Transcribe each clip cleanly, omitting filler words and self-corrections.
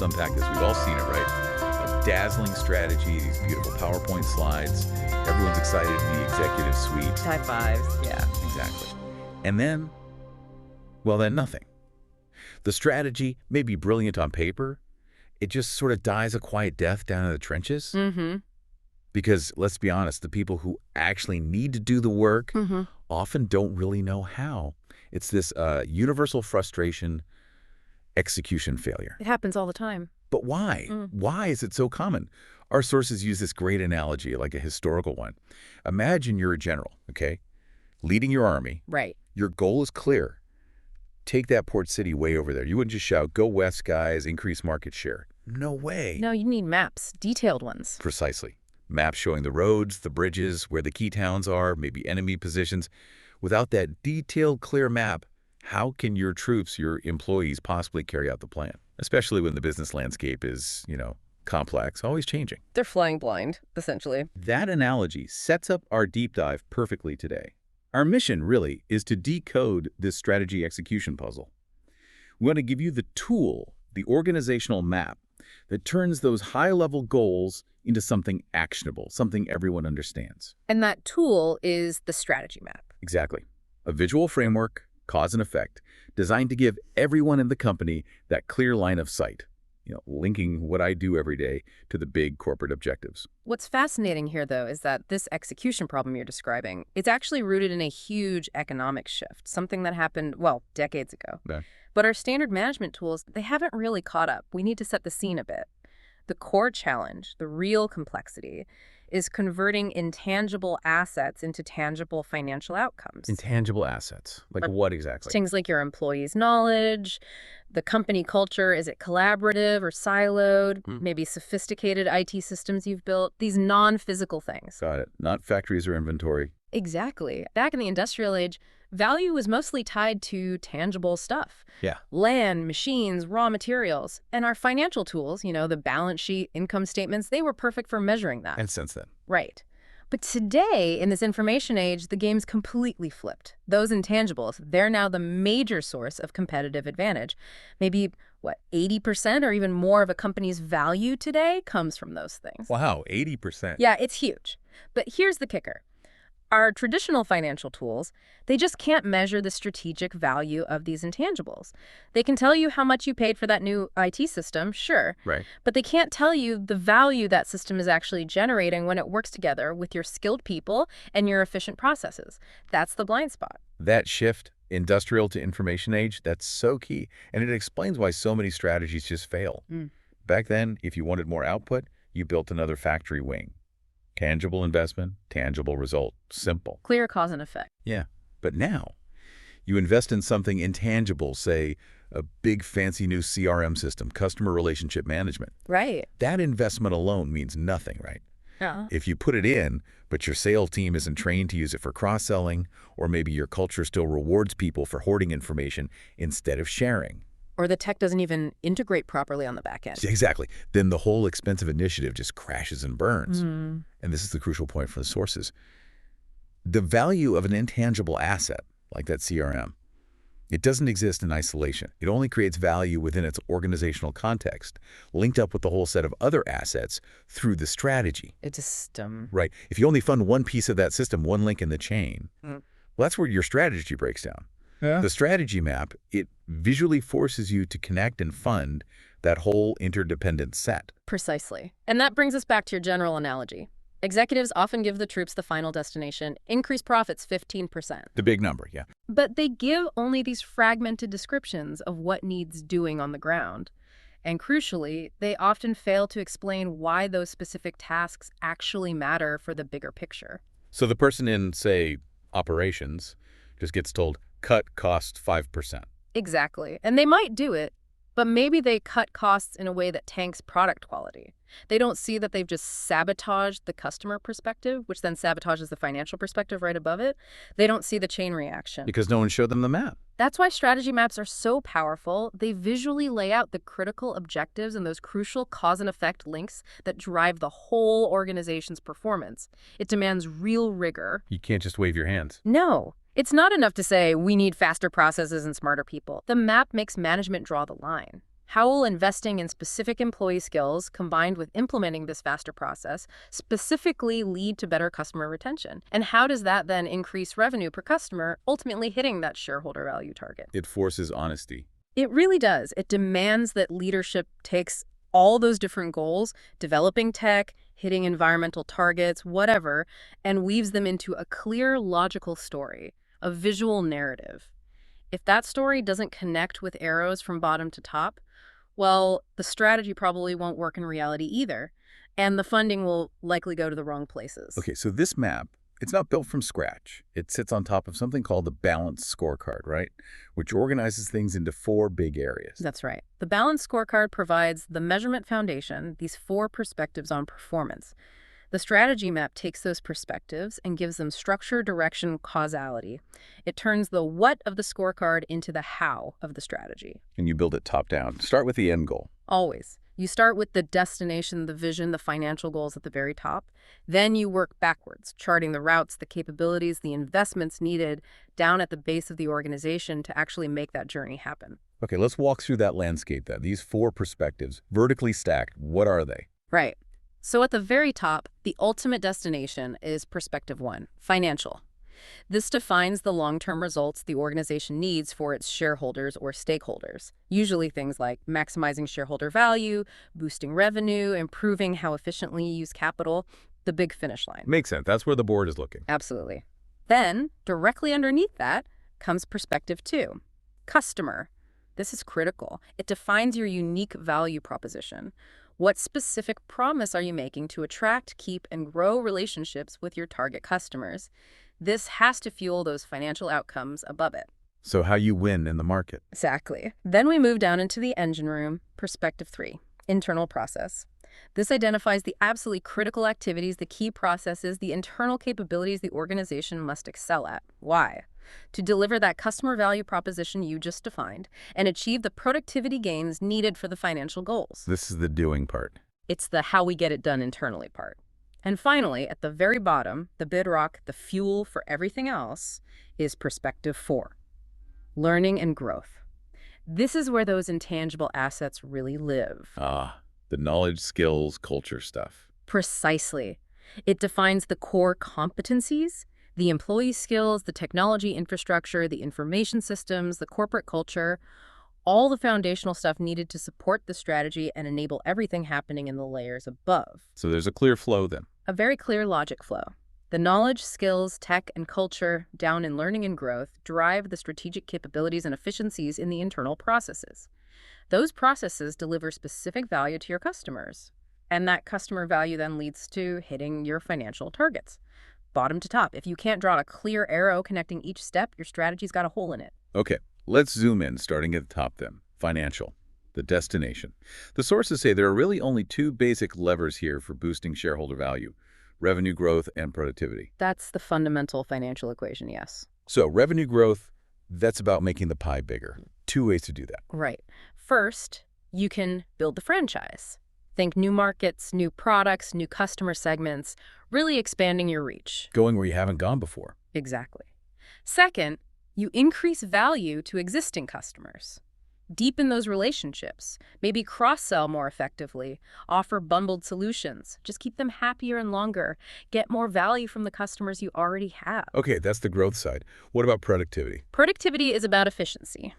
unpack this. We've all seen it, right? A dazzling strategy, these beautiful PowerPoint slides. Everyone's excited in the executive suite. High fives, yeah. Exactly. And then, well, then nothing. The strategy may be brilliant on paper. It just sort of dies a quiet death down in the trenches. Mm-hmm. Because, let's be honest, the people who actually need to do the work often don't really know how. It's this universal frustration, execution failure. It happens all the time. But why? Why is it so common? Our sources use this great analogy, like a historical one. Imagine you're a general, okay, leading your army. Right. Your goal is clear. Take that port city way over there. You wouldn't just shout, "Go west, guys, increase market share." No way. No, you need maps, detailed ones. Precisely. Maps showing the roads, the bridges, where the key towns are, maybe enemy positions. Without that detailed, clear map, how can your troops, your employees, possibly carry out the plan? Especially when the business landscape is, complex, always changing. They're flying blind, essentially. That analogy sets up our deep dive perfectly today. Our mission, really, is to decode this strategy execution puzzle. We want to give you the tool, the organizational map, that turns those high-level goals into something actionable, something everyone understands. And that tool is the strategy map. Exactly. A visual framework, cause and effect, designed to give everyone in the company that clear line of sight, linking what I do every day to the big corporate objectives. What's fascinating here, though, is that this execution problem you're describing, it's actually rooted in a huge economic shift, something that happened, well, decades ago. Yeah. But our standard management tools, they haven't really caught up. We need to set the scene a bit. The core challenge, the real complexity, is converting intangible assets into tangible financial outcomes. Intangible assets? Like what exactly? Things like your employees' knowledge, the company culture, is it collaborative or siloed, maybe sophisticated IT systems you've built, these non-physical things. Got it. Not factories or inventory. Exactly. Back in the industrial age, value was mostly tied to tangible stuff. Yeah. Land, machines, raw materials. And our financial tools, the balance sheet, income statements, they were perfect for measuring that. And since then. Right. But today, in this information age, the game's completely flipped. Those intangibles, they're now the major source of competitive advantage. Maybe, 80% or even more of a company's value today comes from those things. Wow, 80%. Yeah, it's huge. But here's the kicker. Our traditional financial tools, they just can't measure the strategic value of these intangibles. They can tell you how much you paid for that new IT system, sure. Right. But they can't tell you the value that system is actually generating when it works together with your skilled people and your efficient processes. That's the blind spot. That shift, industrial to information age, that's so key. And it explains why so many strategies just fail. Back then, if you wanted more output, you built another factory wing. Tangible investment, tangible result. Simple. Clear cause and effect. Yeah. But now, you invest in something intangible, say a big fancy new CRM system, customer relationship management. Right. That investment alone means nothing, right? Yeah. If you put it in, but your sales team isn't trained to use it for cross-selling, or maybe your culture still rewards people for hoarding information instead of sharing. Or the tech doesn't even integrate properly on the back end. Exactly. Then the whole expensive initiative just crashes and burns. And this is the crucial point for the sources. The value of an intangible asset, like that CRM, it doesn't exist in isolation. It only creates value within its organizational context, linked up with the whole set of other assets through the strategy. It's a system. Right. If you only fund one piece of that system, one link in the chain, well, that's where your strategy breaks down. Yeah. The strategy map, it visually forces you to connect and fund that whole interdependent set. Precisely. And that brings us back to your general analogy. Executives often give the troops the final destination, increase profits 15%. The big number, yeah. But they give only these fragmented descriptions of what needs doing on the ground. And crucially, they often fail to explain why those specific tasks actually matter for the bigger picture. So the person in, say, operations just gets told, cut cost 5%. Exactly. And they might do it, but maybe they cut costs in a way that tanks product quality. They don't see that they've just sabotaged the customer perspective, which then sabotages the financial perspective right above it. They don't see the chain reaction. Because no one showed them the map. That's why strategy maps are so powerful. They visually lay out the critical objectives and those crucial cause and effect links that drive the whole organization's performance. It demands real rigor. You can't just wave your hands. No. It's not enough to say, we need faster processes and smarter people. The map makes management draw the line. How will investing in specific employee skills combined with implementing this faster process specifically lead to better customer retention? And how does that then increase revenue per customer, ultimately hitting that shareholder value target? It forces honesty. It really does. It demands that leadership takes all those different goals, developing tech, hitting environmental targets, whatever, and weaves them into a clear, logical story, a visual narrative. If that story doesn't connect with arrows from bottom to top, well, the strategy probably won't work in reality either, and the funding will likely go to the wrong places. Okay, so this map, it's not built from scratch. It sits on top of something called the balanced scorecard, right? Which organizes things into 4 big areas. That's right. The balanced scorecard provides the measurement foundation, these 4 perspectives on performance. The strategy map takes those perspectives and gives them structure, direction, causality. It turns the what of the scorecard into the how of the strategy. And you build it top down. Start with the end goal. Always. You start with the destination, the vision, the financial goals at the very top. Then you work backwards, charting the routes, the capabilities, the investments needed down at the base of the organization to actually make that journey happen. Okay, let's walk through that landscape then. These 4 perspectives, vertically stacked, what are they? Right. So at the very top, the ultimate destination is perspective 1, financial. This defines the long-term results the organization needs for its shareholders or stakeholders, usually things like maximizing shareholder value, boosting revenue, improving how efficiently you use capital, the big finish line. Makes sense. That's where the board is looking. Absolutely. Then, directly underneath that, comes perspective 2, customer. This is critical. It defines your unique value proposition. What specific promise are you making to attract, keep, and grow relationships with your target customers? This has to fuel those financial outcomes above it. So how you win in the market. Exactly. Then we move down into the engine room, perspective 3, internal process. This identifies the absolutely critical activities, the key processes, the internal capabilities the organization must excel at. Why? To deliver that customer value proposition you just defined and achieve the productivity gains needed for the financial goals. This is the doing part. It's the how we get it done internally part. And finally, at the very bottom, the bedrock, the fuel for everything else, is perspective 4, learning and growth. This is where those intangible assets really live. Ah, the knowledge, skills, culture stuff. Precisely. It defines the core competencies, the employee skills, the technology infrastructure, the information systems, the corporate culture, all the foundational stuff needed to support the strategy and enable everything happening in the layers above. So there's a clear flow then. A very clear logic flow. The knowledge, skills, tech, and culture down in learning and growth drive the strategic capabilities and efficiencies in the internal processes. Those processes deliver specific value to your customers, and that customer value then leads to hitting your financial targets. Bottom to top. If you can't draw a clear arrow connecting each step, your strategy's got a hole in it. Okay, let's zoom in, starting at the top then. Financial, the destination. The sources say there are really only 2 basic levers here for boosting shareholder value: revenue growth and productivity. That's the fundamental financial equation, yes. So revenue growth, that's about making the pie bigger. 2 ways to do that. Right. First, you can build the franchise. Think new markets, new products, new customer segments, really expanding your reach. Going where you haven't gone before. Exactly. Second, you increase value to existing customers. Deepen those relationships, maybe cross-sell more effectively, offer bundled solutions, just keep them happier and longer, get more value from the customers you already have. Okay, that's the growth side. What about productivity? Productivity is about efficiency,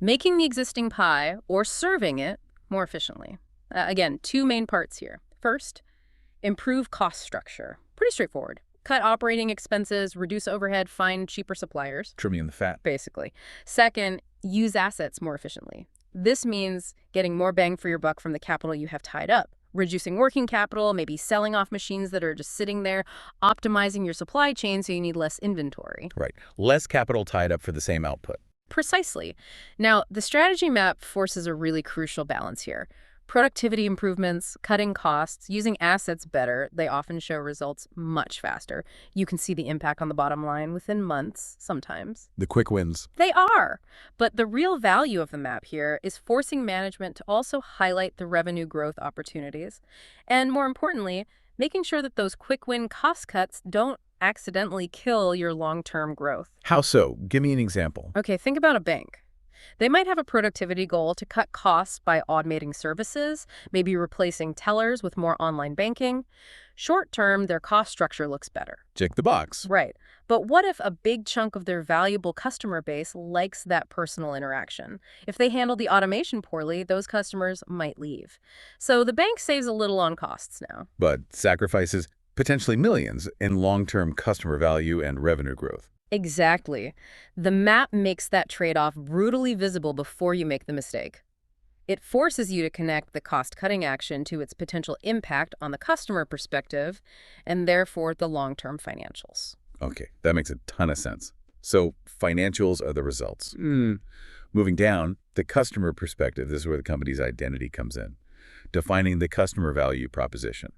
making the existing pie or serving it more efficiently. Again, 2 main parts here. First, improve cost structure. Pretty straightforward. Cut operating expenses, reduce overhead, find cheaper suppliers. Trimming the fat. Basically. Second, use assets more efficiently. This means getting more bang for your buck from the capital you have tied up. Reducing working capital, maybe selling off machines that are just sitting there, optimizing your supply chain so you need less inventory. Right. Less capital tied up for the same output. Precisely. Now, the strategy map forces a really crucial balance here. Productivity improvements, cutting costs, using assets better, they often show results much faster. You can see the impact on the bottom line within months, sometimes. The quick wins. They are. But the real value of the map here is forcing management to also highlight the revenue growth opportunities. And more importantly, making sure that those quick win cost cuts don't accidentally kill your long-term growth. How so? Give me an example. Okay, think about a bank. They might have a productivity goal to cut costs by automating services, maybe replacing tellers with more online banking. Short term, their cost structure looks better. Check the box. Right. But what if a big chunk of their valuable customer base likes that personal interaction? If they handle the automation poorly, those customers might leave. So the bank saves a little on costs now. But sacrifices potentially millions in long-term customer value and revenue growth. Exactly. The map makes that trade-off brutally visible before you make the mistake. It forces you to connect the cost-cutting action to its potential impact on the customer perspective and therefore the long-term financials. Okay, that makes a ton of sense. So financials are the results. Moving down, the customer perspective, this is where the company's identity comes in. Defining the customer value proposition.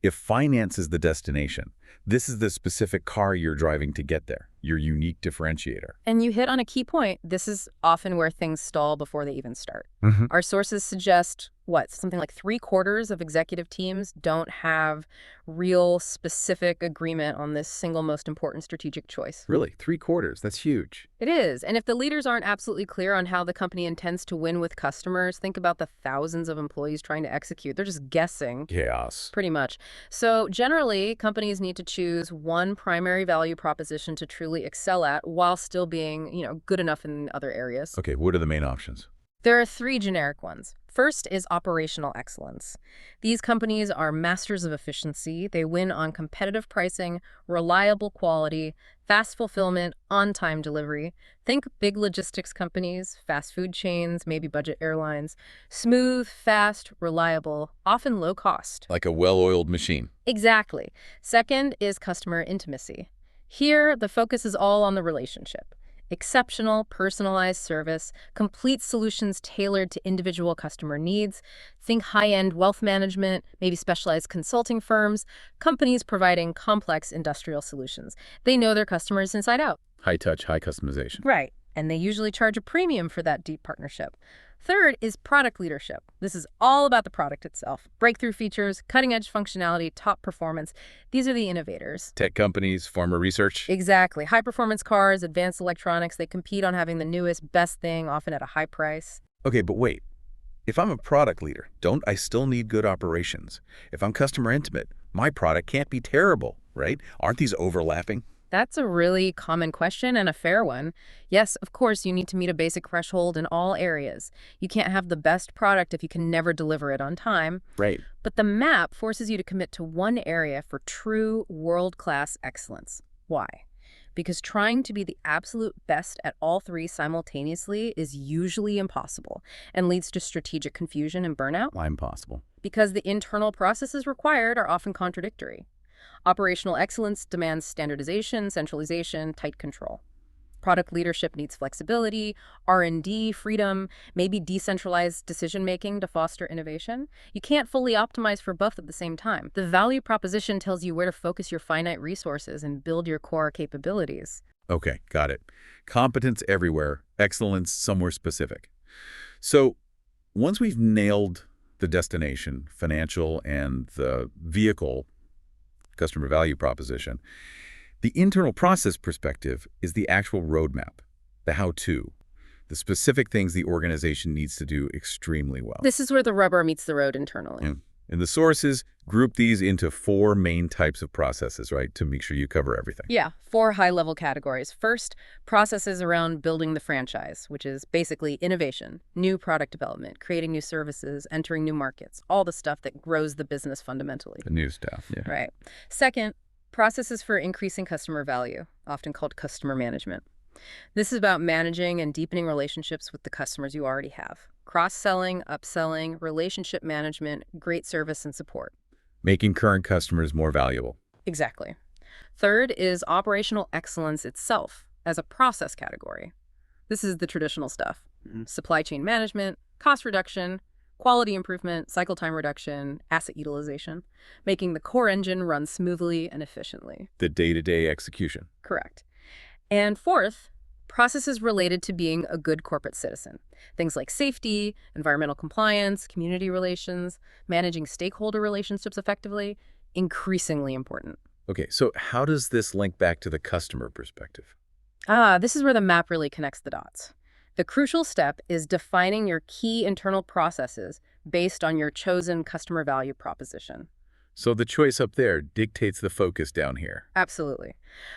If finance is the destination, this is the specific car you're driving to get there, your unique differentiator. And you hit on a key point. This is often where things stall before they even start. Our sources suggest, something like 3/4 of executive teams don't have real specific agreement on this single most important strategic choice. Really? 3/4? That's huge. It is. And if the leaders aren't absolutely clear on how the company intends to win with customers, think about the thousands of employees trying to execute. They're just guessing. Chaos. Pretty much. So generally, companies need to choose one primary value proposition to truly excel at while still being, good enough in other areas. Okay, what are the main options? There are 3 generic ones. First is operational excellence. These companies are masters of efficiency. They win on competitive pricing, reliable quality, fast fulfillment, on-time delivery. Think big logistics companies, fast food chains, maybe budget airlines. Smooth, fast, reliable, often low cost. Like a well-oiled machine. Exactly. Second is customer intimacy. Here, the focus is all on the relationship. Exceptional, personalized service, complete solutions tailored to individual customer needs. Think high-end wealth management, maybe specialized consulting firms, companies providing complex industrial solutions. They know their customers inside out. High touch, high customization. Right. And they usually charge a premium for that deep partnership. Third is product leadership. This is all about the product itself. Breakthrough features, cutting-edge functionality, top performance. These are the innovators. Tech companies, pharma research. Exactly. High-performance cars, advanced electronics, they compete on having the newest, best thing, often at a high price. Okay, but wait. If I'm a product leader, don't I still need good operations? If I'm customer intimate, my product can't be terrible, right? Aren't these overlapping? That's a really common question and a fair one. Yes, of course, you need to meet a basic threshold in all areas. You can't have the best product if you can never deliver it on time. Right. But the map forces you to commit to one area for true world-class excellence. Why? Because trying to be the absolute best at all 3 simultaneously is usually impossible and leads to strategic confusion and burnout. Why impossible? Because the internal processes required are often contradictory. Operational excellence demands standardization, centralization, tight control. Product leadership needs flexibility, R&D, freedom, maybe decentralized decision-making to foster innovation. You can't fully optimize for both at the same time. The value proposition tells you where to focus your finite resources and build your core capabilities. Okay, got it. Competence everywhere, excellence somewhere specific. So once we've nailed the destination, financial, and the vehicle, customer value proposition, the internal process perspective is the actual roadmap, the how-to, the specific things the organization needs to do extremely well. This is where the rubber meets the road internally. And the sources group these into 4 main types of processes, right, to make sure you cover everything. Yeah, 4 high-level categories. First, processes around building the franchise, which is basically innovation, new product development, creating new services, entering new markets, all the stuff that grows the business fundamentally. The new stuff, yeah. Right. Second, processes for increasing customer value, often called customer management. This is about managing and deepening relationships with the customers you already have. Cross-selling, upselling, relationship management, great service and support. Making current customers more valuable. Exactly. Third is operational excellence itself as a process category. This is the traditional stuff. Supply chain management, cost reduction, quality improvement, cycle time reduction, asset utilization, making the core engine run smoothly and efficiently. The day-to-day execution. Correct. And fourth, processes related to being a good corporate citizen. Things like safety, environmental compliance, community relations, managing stakeholder relationships effectively, increasingly important. Okay, so how does this link back to the customer perspective? This is where the map really connects the dots. The crucial step is defining your key internal processes based on your chosen customer value proposition. So the choice up there dictates the focus down here. Absolutely.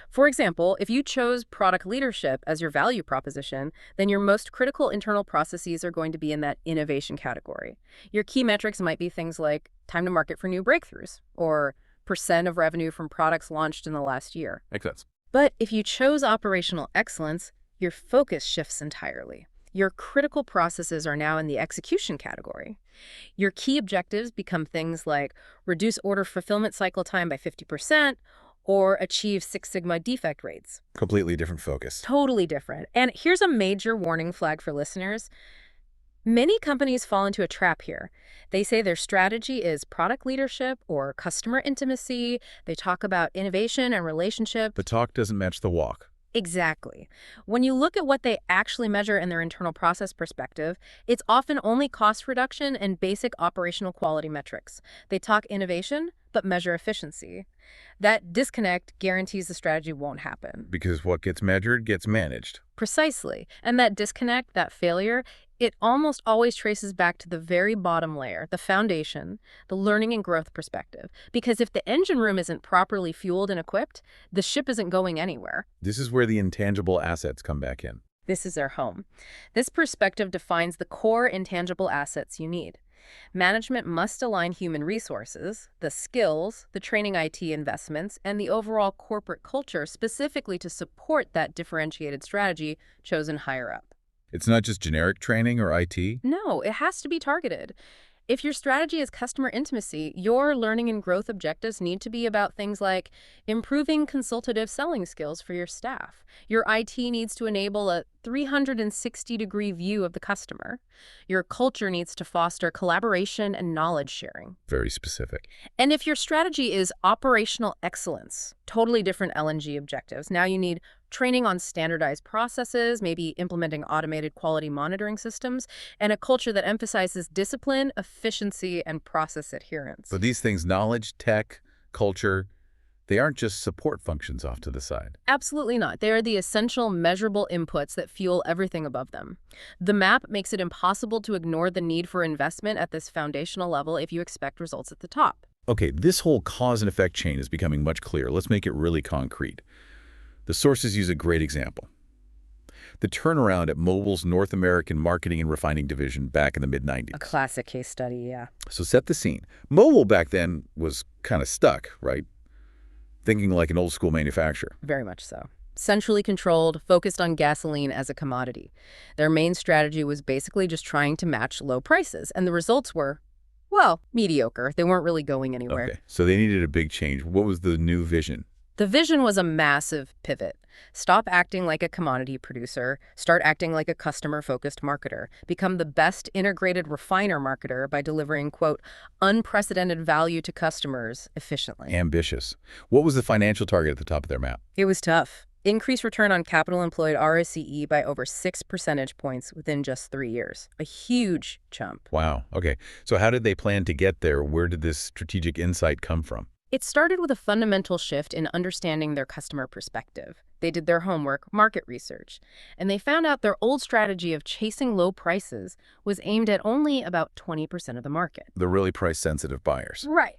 For example, if you chose product leadership as your value proposition, then your most critical internal processes are going to be in that innovation category. Your key metrics might be things like time to market for new breakthroughs or % of revenue from products launched in the last year. Makes sense. But if you chose operational excellence, your focus shifts entirely. Your critical processes are now in the execution category. Your key objectives become things like reduce order fulfillment cycle time by 50% or achieve Six Sigma defect rates. Completely different focus. Totally different. And here's a major warning flag for listeners. Many companies fall into a trap here. They say their strategy is product leadership or customer intimacy. They talk about innovation and relationship. The talk doesn't match the walk. Exactly. When you look at what they actually measure in their internal process perspective, it's often only cost reduction and basic operational quality metrics. They talk innovation, but measure efficiency. That disconnect guarantees the strategy won't happen. Because what gets measured gets managed. Precisely. And that disconnect, that failure, it almost always traces back to the very bottom layer, the foundation, the learning and growth perspective. Because if the engine room isn't properly fueled and equipped, the ship isn't going anywhere. This is where the intangible assets come back in. This is their home. This perspective defines the core intangible assets you need. Management must align human resources, the skills, the training IT investments, and the overall corporate culture specifically to support that differentiated strategy chosen higher up. It's not just generic training or IT? No, it has to be targeted. If your strategy is customer intimacy, your learning and growth objectives need to be about things like improving consultative selling skills for your staff. Your IT needs to enable a 360-degree view of the customer. Your culture needs to foster collaboration and knowledge sharing. Very specific. And if your strategy is operational excellence, totally different L&G objectives. Now you need training on standardized processes, maybe implementing automated quality monitoring systems, and a culture that emphasizes discipline, efficiency, and process adherence. So these things, knowledge, tech, culture, they aren't just support functions off to the side. Absolutely not. They are the essential measurable inputs that fuel everything above them. The map makes it impossible to ignore the need for investment at this foundational level if you expect results at the top. Okay, this whole cause and effect chain is becoming much clearer. Let's make it really concrete. The sources use a great example. The turnaround at Mobil's North American Marketing and Refining Division back in the mid-90s. A classic case study, yeah. So set the scene. Mobil back then was kind of stuck, right? Thinking like an old-school manufacturer. Very much so. Centrally controlled, focused on gasoline as a commodity. Their main strategy was basically just trying to match low prices, and the results were, well, mediocre. They weren't really going anywhere. Okay, so they needed a big change. What was the new vision? The vision was a massive pivot. Stop acting like a commodity producer, start acting like a customer-focused marketer. Become the best integrated refiner marketer by delivering, quote, unprecedented value to customers efficiently. Ambitious. What was the financial target at the top of their map? It was tough. Increase return on capital employed ROCE by over 6 percentage points within just 3 years. A huge jump. Wow. Okay. So how did they plan to get there? Where did this strategic insight come from? It started with a fundamental shift in understanding their customer perspective. They did their homework, market research, and they found out their old strategy of chasing low prices was aimed at only about 20% of the market. The really price-sensitive buyers. Right.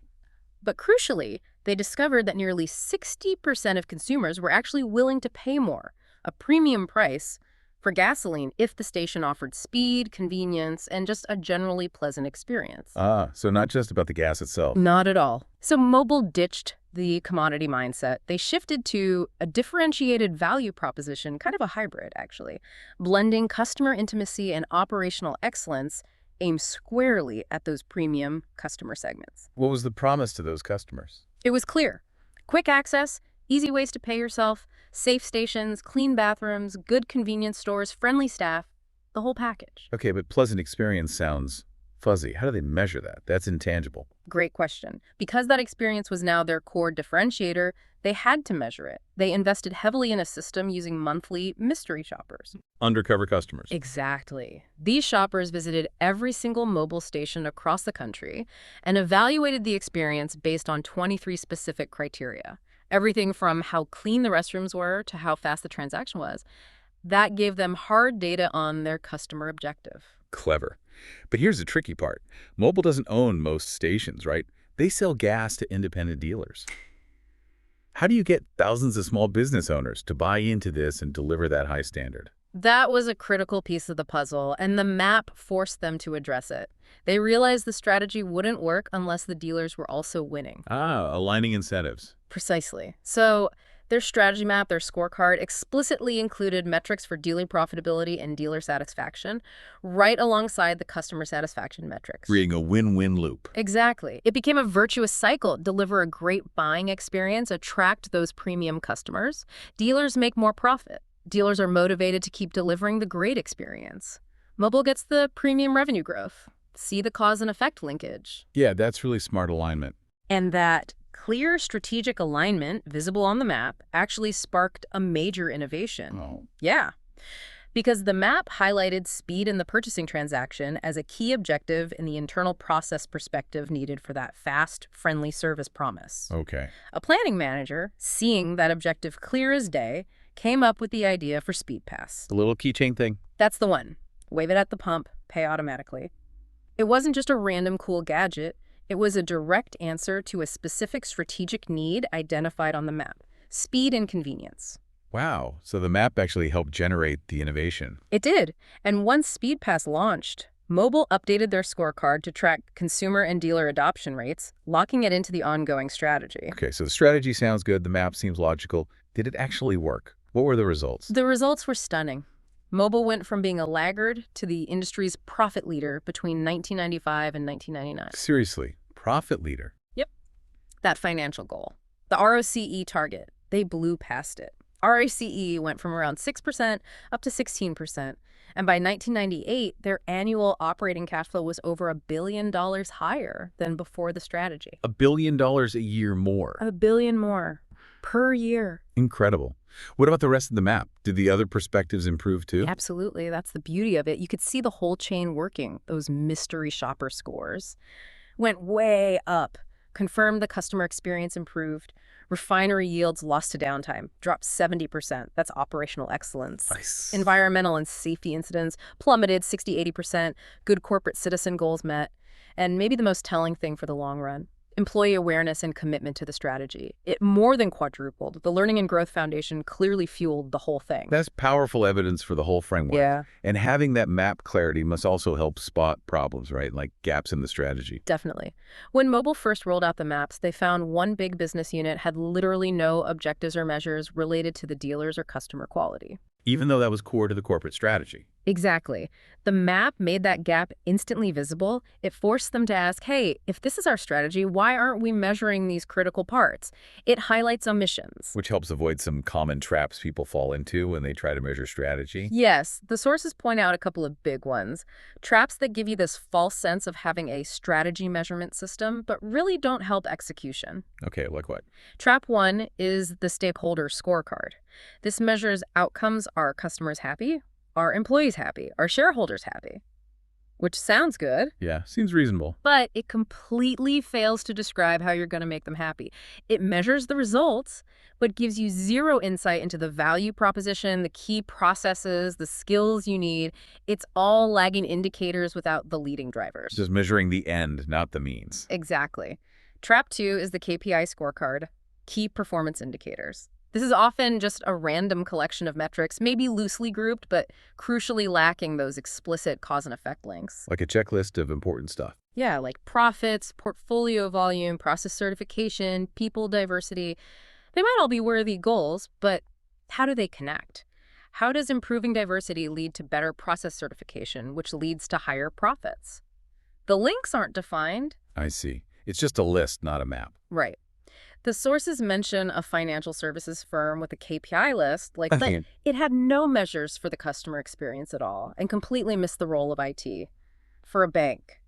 But crucially, they discovered that nearly 60% of consumers were actually willing to pay more, a premium price, for gasoline if the station offered speed, convenience, and just a generally pleasant experience. Ah, so not just about the gas itself. Not at all. So Mobil ditched the commodity mindset. They shifted to a differentiated value proposition, kind of a hybrid, actually, blending customer intimacy and operational excellence aimed squarely at those premium customer segments. What was the promise to those customers? It was clear. Quick access, easy ways to pay yourself, safe stations, clean bathrooms, good convenience stores, friendly staff, the whole package. Okay, but pleasant experience sounds fuzzy. How do they measure that? That's intangible. Great question. Because that experience was now their core differentiator, they had to measure it. They invested heavily in a system using monthly mystery shoppers. Undercover customers. Exactly. These shoppers visited every single Mobil station across the country and evaluated the experience based on 23 specific criteria. Everything from how clean the restrooms were to how fast the transaction was. That gave them hard data on their customer objective. Clever. But here's the tricky part. Mobile doesn't own most stations, right? They sell gas to independent dealers. How do you get thousands of small business owners to buy into this and deliver that high standard? That was a critical piece of the puzzle, and the map forced them to address it. They realized the strategy wouldn't work unless the dealers were also winning. Aligning incentives. Precisely. So their strategy map, their scorecard, explicitly included metrics for dealer profitability and dealer satisfaction, right alongside the customer satisfaction metrics. Creating a win-win loop. Exactly. It became a virtuous cycle. Deliver a great buying experience, attract those premium customers. Dealers make more profit. Dealers are motivated to keep delivering the great experience. Mobile gets the premium revenue growth. See the cause and effect linkage. Yeah, that's really smart alignment. And that clear strategic alignment, visible on the map, actually sparked a major innovation. Oh. Yeah, because the map highlighted speed in the purchasing transaction as a key objective in the internal process perspective needed for that fast, friendly service promise. Okay. A planning manager, seeing that objective clear as day, came up with the idea for Speed Pass. The little keychain thing. That's the one. Wave it at the pump, pay automatically. It wasn't just a random cool gadget. It was a direct answer to a specific strategic need identified on the map: speed and convenience. Wow. So the map actually helped generate the innovation. It did. And once Speed Pass launched, Mobile updated their scorecard to track consumer and dealer adoption rates, locking it into the ongoing strategy. Okay, so the strategy sounds good. The map seems logical. Did it actually work? What were the results? The results were stunning. Mobile went from being a laggard to the industry's profit leader between 1995 and 1999. Seriously, profit leader. Yep. That financial goal. The ROCE target, they blew past it. ROCE went from around 6% up to 16%. And by 1998, their annual operating cash flow was over $1 billion higher than before the strategy. $1 billion a year more. $1 billion more per year. Incredible. What about the rest of the map? Did the other perspectives improve too? Absolutely. That's the beauty of it. You could see the whole chain working. Those mystery shopper scores went way up. Confirmed the customer experience improved. Refinery yields lost to downtime, dropped 70%. That's operational excellence. Nice. Environmental and safety incidents plummeted 60–80%. Good corporate citizen goals met. And maybe the most telling thing for the long run: employee awareness and commitment to the strategy. It more than quadrupled. The Learning and Growth Foundation clearly fueled the whole thing. That's powerful evidence for the whole framework. Yeah. And having that map clarity must also help spot problems, right? Like gaps in the strategy. Definitely. When Mobile first rolled out the maps, they found one big business unit had literally no objectives or measures related to the dealers or customer quality. Even though that was core to the corporate strategy. Exactly. The map made that gap instantly visible. It forced them to ask, hey, if this is our strategy, why aren't we measuring these critical parts? It highlights omissions. Which helps avoid some common traps people fall into when they try to measure strategy. Yes, the sources point out a couple of big ones. Traps that give you this false sense of having a strategy measurement system, but really don't help execution. Okay, like what? Trap 1 is the stakeholder scorecard. This measures outcomes: are customers happy? Are employees happy? Are shareholders happy? Which sounds good. Yeah, seems reasonable. But it completely fails to describe how you're going to make them happy. It measures the results, but gives you zero insight into the value proposition, the key processes, the skills you need. It's all lagging indicators without the leading drivers. Just measuring the end, not the means. Exactly. Trap 2 is the KPI scorecard, key performance indicators. This is often just a random collection of metrics, maybe loosely grouped, but crucially lacking those explicit cause and effect links. Like a checklist of important stuff. Yeah, like profits, portfolio volume, process certification, people diversity. They might all be worthy goals, but how do they connect? How does improving diversity lead to better process certification, which leads to higher profits? The links aren't defined. I see. It's just a list, not a map. Right. The sources mention a financial services firm with a KPI list, like that. It had no measures for the customer experience at all and completely missed the role of IT. For a bank,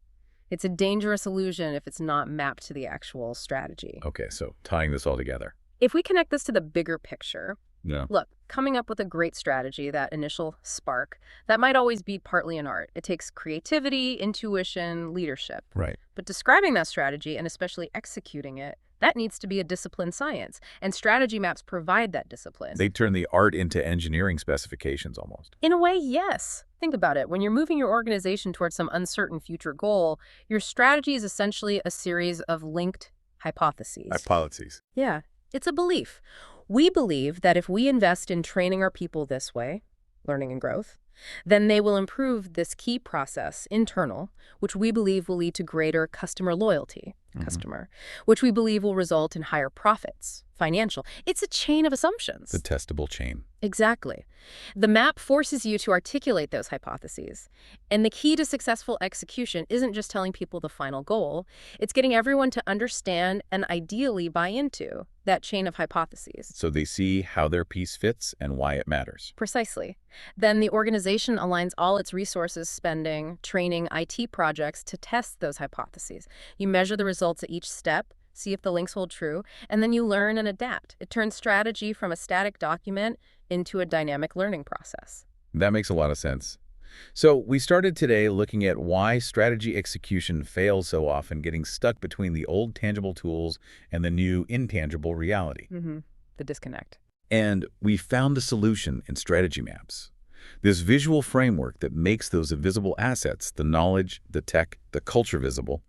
it's a dangerous illusion if it's not mapped to the actual strategy. Okay, so tying this all together. If we connect this to the bigger picture, Yeah. look, coming up with a great strategy, that initial spark, that might always be partly an art. It takes creativity, intuition, leadership. Right. But describing that strategy, and especially executing it, that needs to be a disciplined science. And strategy maps provide that discipline. They turn the art into engineering specifications almost. In a way, yes. Think about it. When you're moving your organization towards some uncertain future goal, your strategy is essentially a series of linked hypotheses. Hypotheses. Yeah, it's a belief. We believe that if we invest in training our people this way, learning and growth, then they will improve this key process, internal, which we believe will lead to greater customer loyalty, which we believe will result in higher profits, financial. It's a chain of assumptions. The testable chain. Exactly. The map forces you to articulate those hypotheses. And the key to successful execution isn't just telling people the final goal, it's getting everyone to understand and ideally buy into that chain of hypotheses. So they see how their piece fits and why it matters. Precisely. Then the organization aligns all its resources, spending, training, IT projects to test those hypotheses. You measure the results at each step, see if the links hold true, and then you learn and adapt. It turns strategy from a static document into a dynamic learning process. That makes a lot of sense. So we started today looking at why strategy execution fails so often, getting stuck between the old tangible tools and the new intangible reality. The disconnect. And we found the solution in strategy maps. This visual framework that makes those invisible assets, the knowledge, the tech, the culture visible,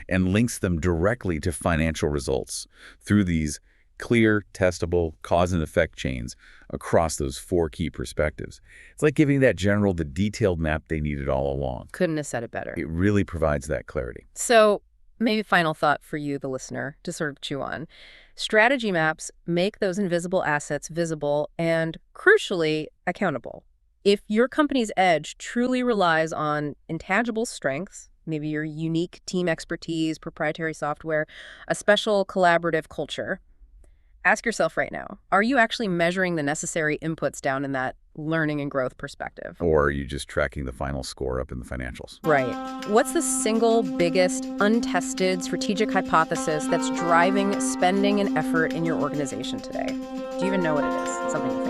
and links them directly to financial results through these clear, testable cause and effect chains across those 4 key perspectives. It's like giving that general the detailed map they needed all along. Couldn't have said it better. It really provides that clarity. So maybe final thought for you, the listener, to sort of chew on. Strategy maps make those invisible assets visible and, crucially, accountable. If your company's edge truly relies on intangible strengths, maybe your unique team expertise, proprietary software, a special collaborative culture, ask yourself right now, are you actually measuring the necessary inputs down in that learning and growth perspective? Or are you just tracking the final score up in the financials? Right. What's the single biggest untested strategic hypothesis that's driving spending and effort in your organization today? Do you even know what it is? Something to